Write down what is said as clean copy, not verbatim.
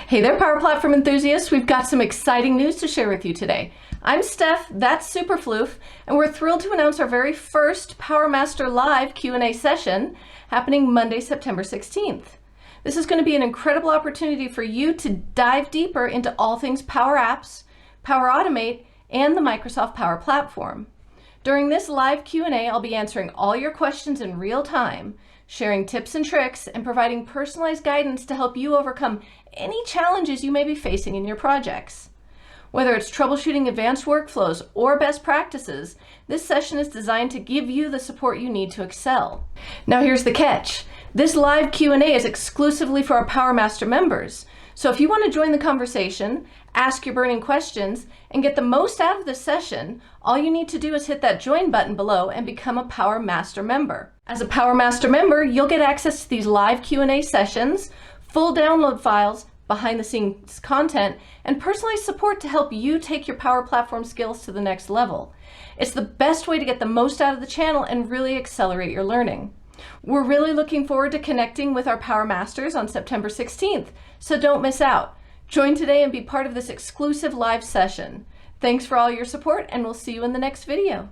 Hey there, Power Platform enthusiasts. We've got some exciting news to share with you today. I'm Steph, that's Superfloof, and we're thrilled to announce our very first PowerMaster Live Q&A session happening Monday, September 16th. This is going to be an incredible opportunity for you to dive deeper into all things Power Apps, Power Automate, and the Microsoft Power Platform. During this live Q&A, I'll be answering all your questions in real time, sharing tips and tricks, and providing personalized guidance to help you overcome any challenges you may be facing in your projects. Whether it's troubleshooting advanced workflows or best practices, this session is designed to give you the support you need to excel. Now here's the catch. This live Q&A is exclusively for our PowerMaster members. So if you want to join the conversation, ask your burning questions, and get the most out of this session, all you need to do is hit that join button below and become a PowerMaster member. As a PowerMaster member, you'll get access to these live Q&A sessions, full download files, behind-the-scenes content, and personalized support to help you take your Power Platform skills to the next level. It's the best way to get the most out of the channel and really accelerate your learning. We're really looking forward to connecting with our Power Masters on September 16th, so don't miss out. Join today and be part of this exclusive live session. Thanks for all your support, and we'll see you in the next video.